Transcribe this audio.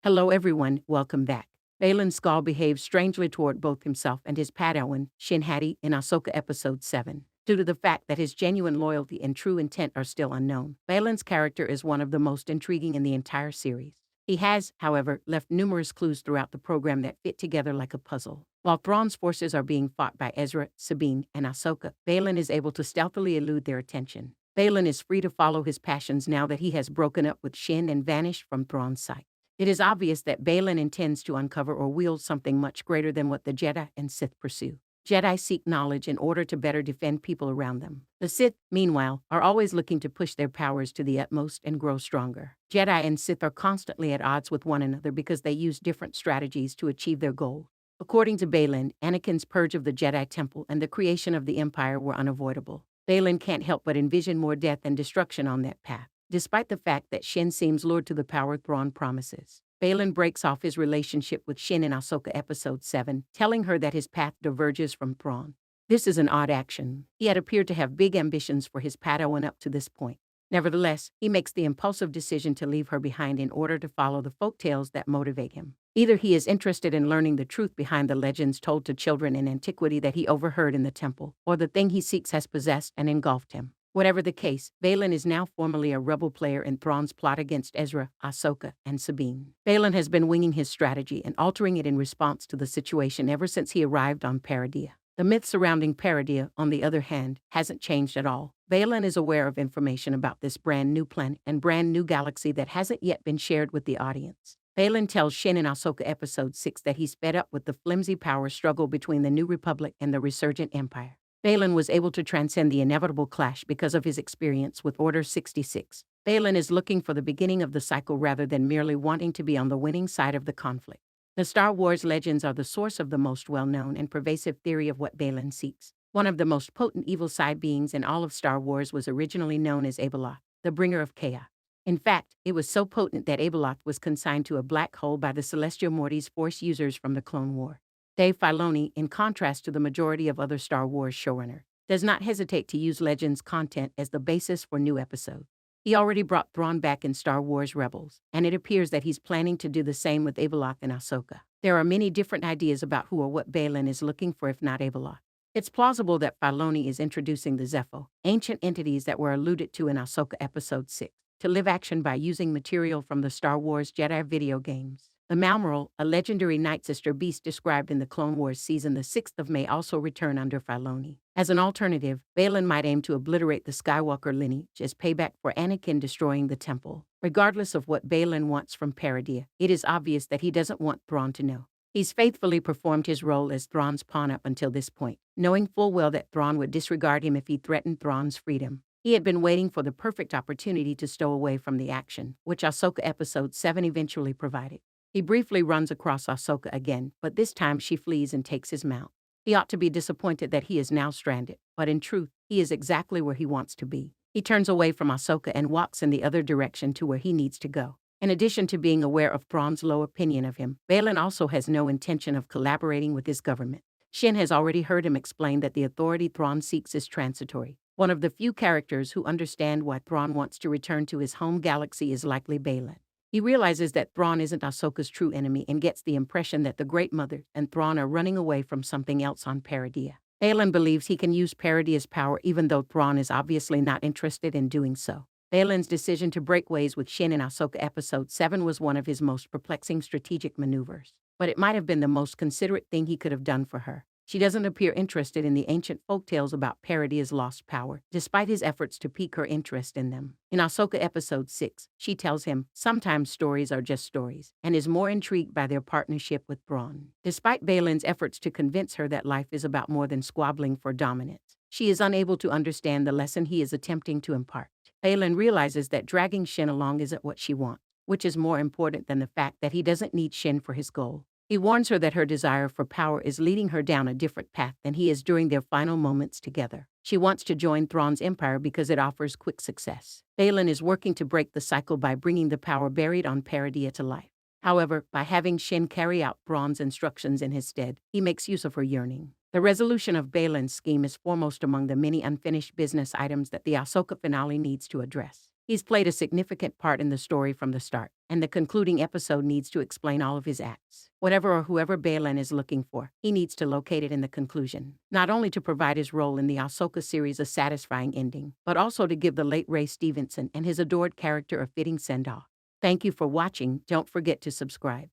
Hello everyone, welcome back. Baylan Skoll behaves strangely toward both himself and his Padawan, Shin Hati, in Ahsoka Episode 7. Due to the fact that his genuine loyalty and true intent are still unknown, Baylan's character is one of the most intriguing in the entire series. He has, however, left numerous clues throughout the program that fit together like a puzzle. While Thrawn's forces are being fought by Ezra, Sabine, and Ahsoka, Baylan is able to stealthily elude their attention. Baylan is free to follow his passions now that he has broken up with Shin and vanished from Thrawn's sight. It is obvious that Baylan intends to uncover or wield something much greater than what the Jedi and Sith pursue. Jedi seek knowledge in order to better defend people around them. The Sith, meanwhile, are always looking to push their powers to the utmost and grow stronger. Jedi and Sith are constantly at odds with one another because they use different strategies to achieve their goal. According to Baylan, Anakin's purge of the Jedi Temple and the creation of the Empire were unavoidable. Baylan can't help but envision more death and destruction on that path. Despite the fact that Shin seems lured to the power Thrawn promises, Baylan breaks off his relationship with Shin in Ahsoka Episode 7, telling her that his path diverges from Thrawn. This is an odd action. He had appeared to have big ambitions for his Padawan up to this point. Nevertheless, he makes the impulsive decision to leave her behind in order to follow the folktales that motivate him. Either he is interested in learning the truth behind the legends told to children in antiquity that he overheard in the temple, or the thing he seeks has possessed and engulfed him. Whatever the case, Baylan is now formally a rebel player in Thrawn's plot against Ezra, Ahsoka, and Sabine. Baylan has been winging his strategy and altering it in response to the situation ever since he arrived on Paradia. The myth surrounding Paradia, on the other hand, hasn't changed at all. Baylan is aware of information about this brand new planet and brand new galaxy that hasn't yet been shared with the audience. Baylan tells Shin in Ahsoka Episode 6 that he's fed up with the flimsy power struggle between the New Republic and the resurgent Empire. Baylan was able to transcend the inevitable clash because of his experience with Order 66. Baylan is looking for the beginning of the cycle rather than merely wanting to be on the winning side of the conflict. The Star Wars legends are the source of the most well-known and pervasive theory of what Baylan seeks. One of the most potent evil side beings in all of Star Wars was originally known as Abeloth, the bringer of chaos. In fact, it was so potent that Abeloth was consigned to a black hole by the Celestial Morty's Force users from the Clone War. Dave Filoni, in contrast to the majority of other Star Wars showrunners, does not hesitate to use Legends content as the basis for new episodes. He already brought Thrawn back in Star Wars Rebels, and it appears that he's planning to do the same with Abeloth and Ahsoka. There are many different ideas about who or what Baylan is looking for if not Abeloth. It's plausible that Filoni is introducing the Zepho, ancient entities that were alluded to in Ahsoka Episode 6, to live action by using material from the Star Wars Jedi video games. The Malmaral, a legendary Night Sister beast described in the Clone Wars season the 6th of May, also return under Filoni. As an alternative, Baylan might aim to obliterate the Skywalker lineage as payback for Anakin destroying the temple. Regardless of what Baylan wants from Paradia, it is obvious that he doesn't want Thrawn to know. He's faithfully performed his role as Thrawn's pawn up until this point, knowing full well that Thrawn would disregard him if he threatened Thrawn's freedom. He had been waiting for the perfect opportunity to stow away from the action, which Ahsoka Episode 7 eventually provided. He briefly runs across Ahsoka again, but this time she flees and takes his mount. He ought to be disappointed that he is now stranded, but in truth, he is exactly where he wants to be. He turns away from Ahsoka and walks in the other direction to where he needs to go. In addition to being aware of Thrawn's low opinion of him, Baylan also has no intention of collaborating with his government. Shin has already heard him explain that the authority Thrawn seeks is transitory. One of the few characters who understand why Thrawn wants to return to his home galaxy is likely Baylan. He realizes that Thrawn isn't Ahsoka's true enemy and gets the impression that the Great Mother and Thrawn are running away from something else on Paradia. Baylan believes he can use Paradia's power even though Thrawn is obviously not interested in doing so. Baylan's decision to break ways with Shin in Ahsoka Episode 7 was one of his most perplexing strategic maneuvers, but it might have been the most considerate thing he could have done for her. She doesn't appear interested in the ancient folktales about Paradia's lost power, despite his efforts to pique her interest in them. In Ahsoka Episode 6, she tells him, sometimes stories are just stories, and is more intrigued by their partnership with Thrawn. Despite Baylan's efforts to convince her that life is about more than squabbling for dominance, she is unable to understand the lesson he is attempting to impart. Baylan realizes that dragging Shin along isn't what she wants, which is more important than the fact that he doesn't need Shin for his goal. He warns her that her desire for power is leading her down a different path than he is during their final moments together. She wants to join Thrawn's empire because it offers quick success. Baylan is working to break the cycle by bringing the power buried on Paradia to life. However, by having Shin carry out Thrawn's instructions in his stead, he makes use of her yearning. The resolution of Baylan's scheme is foremost among the many unfinished business items that the Ahsoka finale needs to address. He's played a significant part in the story from the start, and the concluding episode needs to explain all of his acts. Whatever or whoever Baylan is looking for, he needs to locate it in the conclusion, not only to provide his role in the Ahsoka series a satisfying ending, but also to give the late Ray Stevenson and his adored character a fitting send-off. Thank you for watching. Don't forget to subscribe.